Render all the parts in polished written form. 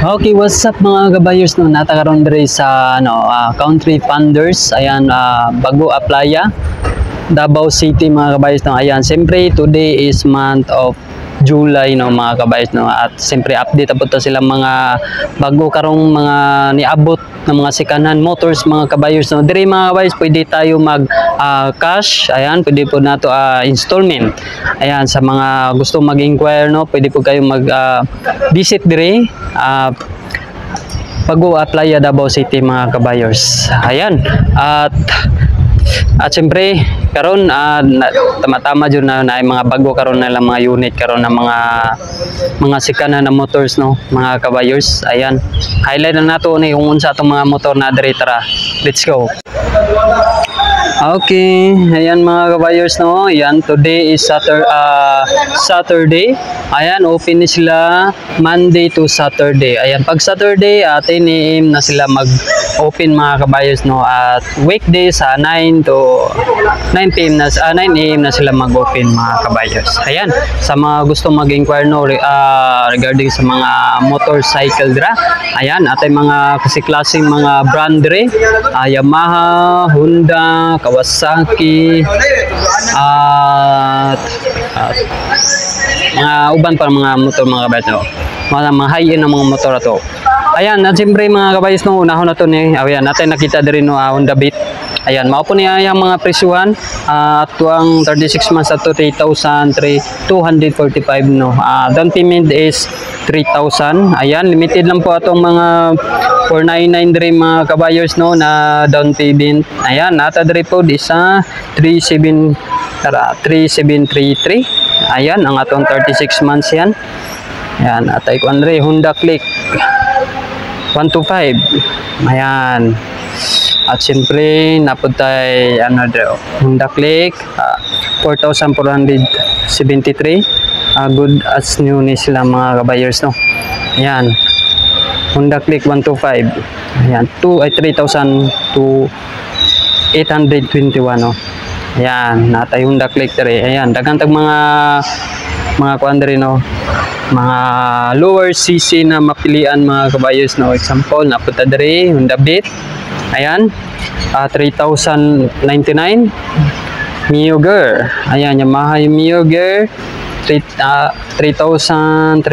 Okay, what's up mga kabayers no? Natakaroon diri sa Country Funders. Ayan, bago applya. Davao City mga kabayers no. Ayan, siyempre today is month of July no mga kabayers no. At siyempre update po to sila mga bago karong mga niabot ng mga sikanan motors mga kabayers no. Diri mga kabayers pwede tayo mag cash. Ayan, pwede po nato installment. Ayan, sa mga gusto mag-inquire no, pwede po kayo mag visit diri pag-o-apply Davao City mga kabayers. Ayan, at siyempre karon tama-tama jud na mga bago karon na lang mga unit karon na mga sikanan na motors no mga kabayers. Ayan, highlight na nato ni kung unsa atong mga motor na diri. Tara, let's go. Okay, ayan mga kabayers no. Ayan, today is Saturday. Ayan, open sila Monday to Saturday. Ayan, pag Saturday 10 AM na sila mag-open mga kabayers no. At weekdays 9 PM na 9 AM na sila mag-open mga kabayers. Ayan, sa mga gusto mag-inquire no regarding sa mga motorcycle dra. Ayan, atay mga kasi-klaseng mga brand dre. Yamaha, Honda, Kawasaki, at mga uban pa mga motor mga kabayers no. Mga high-end na mga motor ato. Ayan, at siyempre mga kabayers no, unahon na to ni ayan, natin nakita diri no Honda Beat. Ayan, mao po niya yung mga presyuhan at tuang 36 months at 3,245 no. Down payment is 3,000. Ayan, limited lang po atong mga 499 diri mga kabayers no na down payment. Ayan, nata diri po di sa 3733. Ayan, ang atong 36 months yan. Ayan, atay ko andre Honda Click 125. Ayan. At siyempre naputay Honda Click 4,473. Good as new ni sila mga kabayers no. Ayan, Honda Click 125. Ayan, 3,821 no. Ayan, natay Honda Click diri. Ayan, daghang tag mga kuan diri no, mga lower CC na mapilian mga kabayers no. Example, napunta diri Honda Beat. Ayan, 3,099. Mio Gear. Ayan, Yamaha Mio Gear 3,333.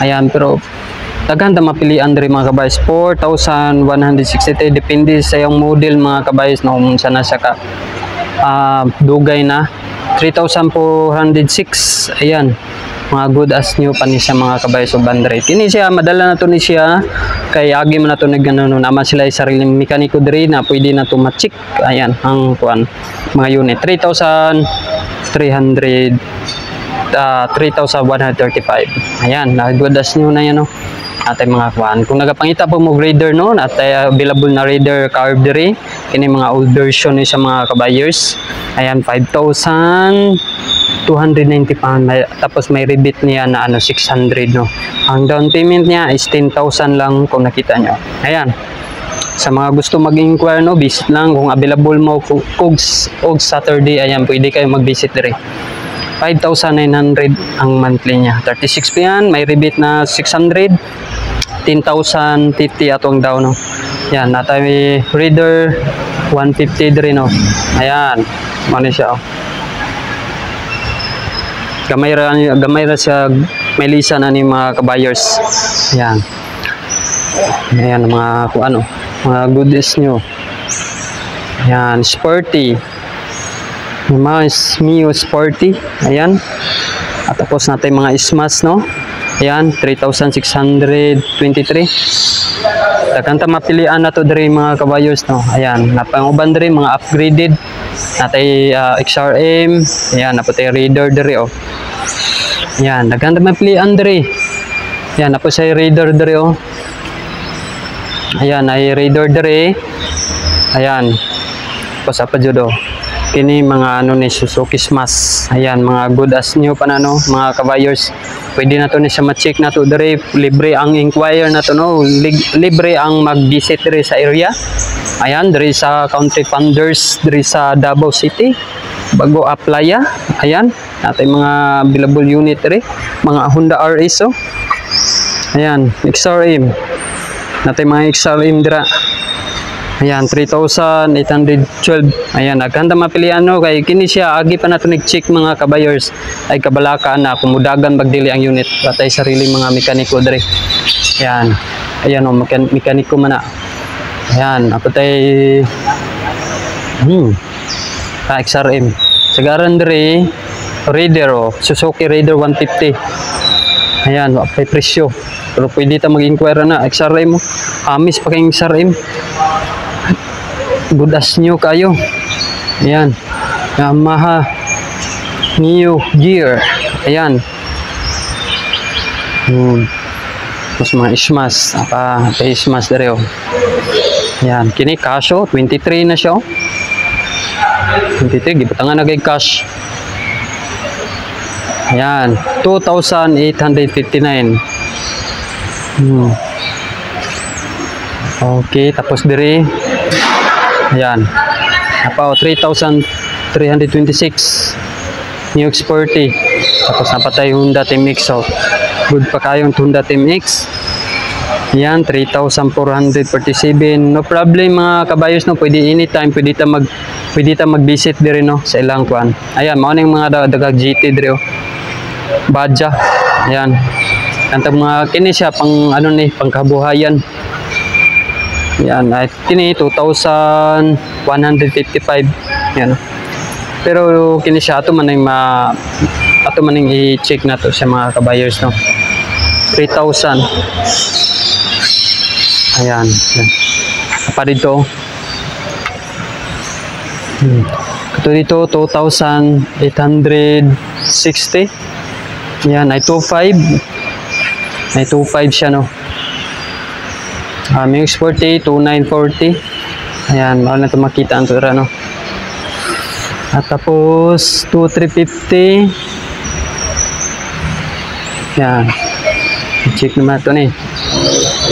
Ayan, pero daghan ta mapilian diri mga kabayers. 4,163 depende sa yung model mga kabayers no, kung sana siya ka dugay na. 3,406. Ayan, mga good as new pa ni siya mga kabayers o bandre. Kini siya madala na to ni siya kay agi man na to naman sila ay sariling mekaniko diri na pwede na to ma-check. Ayan, ang kuan mga unit 3,135. Ayan, na good as new na yan no. Atay mga kuan kung nagapangita po mo grader no, atay available na Raider carb diri. Kini mga old version ni sa mga kabayers. Ayan, 5,290 pound. Tapos may rebate niya na 600 no. Ang down payment niya is 10,000 lang kung nakita nyo. Ayan, sa mga gusto mag-inquire no, visit lang kung available mo kung Saturday. Ayan, pwede kayo mag-visit diri. 5,900 ang monthly niya. 36 pa yan, may rebate na 600. 10,050 atong daw no. Yan, natay Raider 150 diri no. Ayan, ano siya oh. Gamay ra siya, may lisa na ni mga kabayers. Ayan. Ayan mga ano, mga goodies nyo. Ayan, sporty. Mga Mio Sporty. Ayan. At tapos natin mga Smash no. Ayan, 3,623. Takanta mapilian na to diri mga kabayers no. Ayan, napanguban diri mga upgraded. Natay XRM. Ayan, napatay Raider diri oh. Ayan, takanta mapilian diri. Ayan, napos say Raider diri oh. Ayan, ay Raider diri. Ayan. Tapos apa jud oh. Kini mga ano ni Suzuki Smash. Ayan, mga good as new pa na no, mga kabayers. Pwede na to ni siya ma-check na to diri. Libre ang inquire na to no. Libre ang mag-visit diri sa area. Ayan, diri sa Country Funders diri sa Davao City. Bago applya. Ayan, natay mga available unit diri. Mga Honda RS oh. Ayan, XRM. Natay mga XRM dira. Ayan, 3,812. Ayan, naghanda mapilian no kay kini siya agi pa nato nag-check mga kabayers ay kabalaka na kumudagan bagdili ang unit patay sarili mga mekaniko diri. Ayan. Ayan o, mekaniko man na. Ayan, apatay XRM. Sagaran diri Raider o, Suzuki Raider 150. Ayan, apay presyo. Pero pwede ta mag-inquire na XRM mo. Amis pa kayong XRM. Budas nyo kayo. Ayan. Yamaha Neo Gear. Ayan. Tapos mga ismas. Ismas dari o. Ayan. Kini Casio. 23 na siya o. 23. Gibatangan na kay cash. Ayan. 2,859. Okay. Tapos diri. Ayan. Apa o, 3,326. New X40. Tapos napatay Honda Team-X. So, good pa kayong Honda Team-X. Ayan, 3,447. No problem mga kabayos, no. Pwede anytime, pwede ta mag-visit diri no sa ilang kuan. Ayan, mao ning mga dagag GT diri oh. Badja. Ayan. Kantang mga kini siya pang ano ni, pangkabuhayan. Yan, ay kini 2,155. Yan. Pero kini siya ato maning i-check na to sa mga kabayers no. 3,000. Ayan. Apa dito? Ito dito 2,860. Yan, ay 2,500. Ay 2,500 siya no. May X40, 2,940. Ayan, mahal na ito makita ang tura, no? At tapos, 2,350. Ayan. I-check naman ito, eh.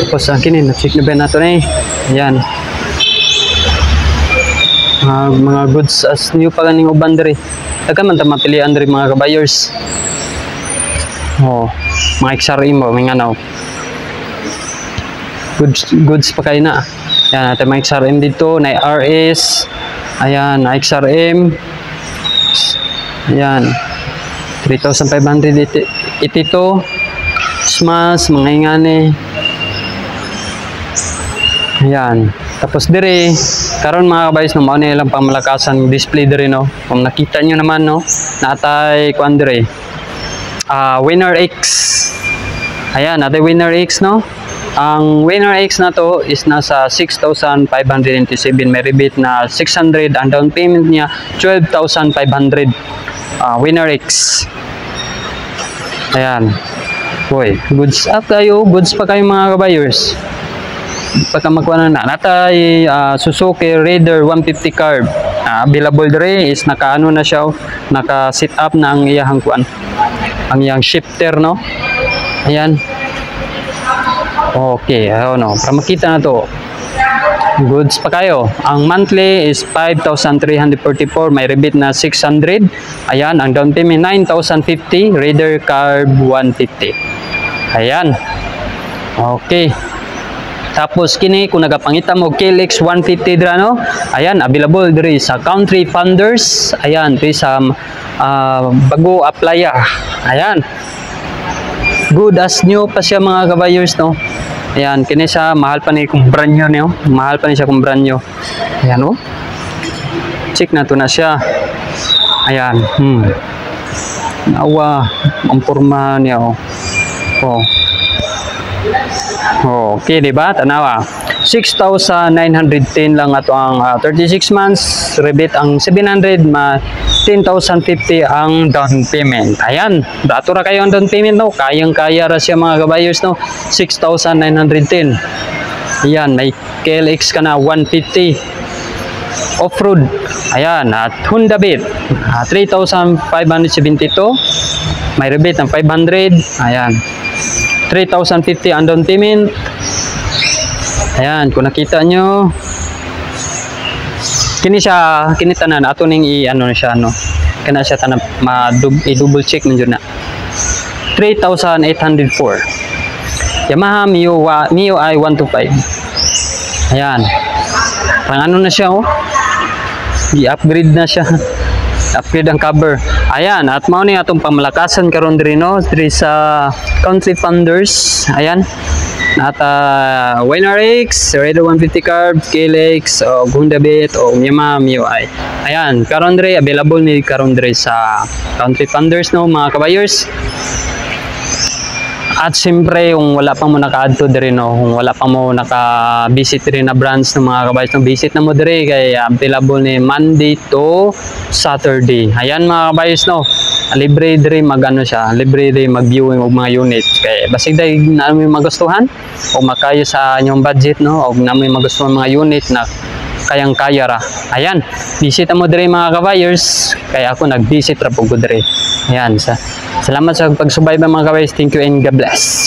Tapos, akin, na-check na ba natin, eh. Ayan. Mga goods as new pa ganing uban diri. Taga man ta mapilian diri mga kabayers. Oh, mga XRM mo, mga ano. Goods pa kayo na. Ayan, natin mga XRM dito, na RS. Ayan, na XRM. Ayan. 3,500 itito. Smas, mga ingani. Ayan. Tapos dire, karon mga kabayos, no, mauna nilang pamalakasan display dire, no. Kung nakita nyo naman, no, natay kuan dire. Winner X. Ayan, natay Winner X, no. Ang Winner X na to is nasa 6,597. May rebate na 600. Ang down payment niya 12,500. Winner X. Ayan. Boy, goods up kayo. Goods pa kayo mga kabayers. Pagka magkuha na natay Suzuki Raider 150 carb. Available dire is naka-ano na siya. Naka-sit up na ang iyang kuan. Ang iyang shifter, no. Ayan. Okay, no, para makita na to. Goods pa kayo. Ang monthly is 5,344. May rebate na 600. Ayan, ang down payment 9,050. Raider Carb 150. Ayan. Okay. Tapos kini kung nagapangita mo KLX 150 dira no. Ayan, available diri sa Country Funders. Ayan, diri sa bago applya. Ayan. Good as new pa siya mga kabayers no. Ayan, kini siya mahal pa ni kung brand new no. Mahal pa ni siya kung brand new. Ayan oh. Check na to na siya. Ayan. Nawa ang porma niya oh. Oh. Oh, okay, diba? Tanawa. 6,910 lang ato ang 36 months. Rebate ang 700. 10,050 ang down payment. Ayan. Dato ra kayo ang down payment, no? Kayang-kaya ra siya mga kabayers, no? 6,910. Ayan. May KLX ka na 150. Off-road. Ayan. At Honda Beat. 3,572. May rebate ng 500. Ayan. 3,050 ang down payment. Ayan, kung nakita nyo, kini tanan ato ning i-ano siya no. Kana siya tanan i-double check man jud na. 3,804. Yamaha Mio I 125. Ayan. Parang ano na siya, oh. I-upgrade na siya. Upgrade ang cover. Ayan, at mao ni atong pamalakasan karon diri no, diri sa Country Thunders. Ayan. At WinRX, Raider 150 carb, KLX, o Honda Beat, o Yamaha MIUI. Ayan, karon diri available ni karon diri sa Country Thunders no mga kabayers. At siyempre, kung wala pa mo naka-add to diri no, kung wala pa mo naka-visit diri na branch ng mga kabayers, no, visit na mo diri kay available ni Monday to Saturday. Ayan mga kabayers no, libre diri magano siya, libre diri mag-viewing og mga unit. Kay basig dai na mo magustuhan o makayo sa inyong budget no, o na mo magustuhan mga unit na kayang-kaya ra. Ayan, visit mo diri mga kabayers, kaya ako nag-visit ra pud diri. Ayan, salamat sa pagsubay mga kabayers. Thank you and God bless.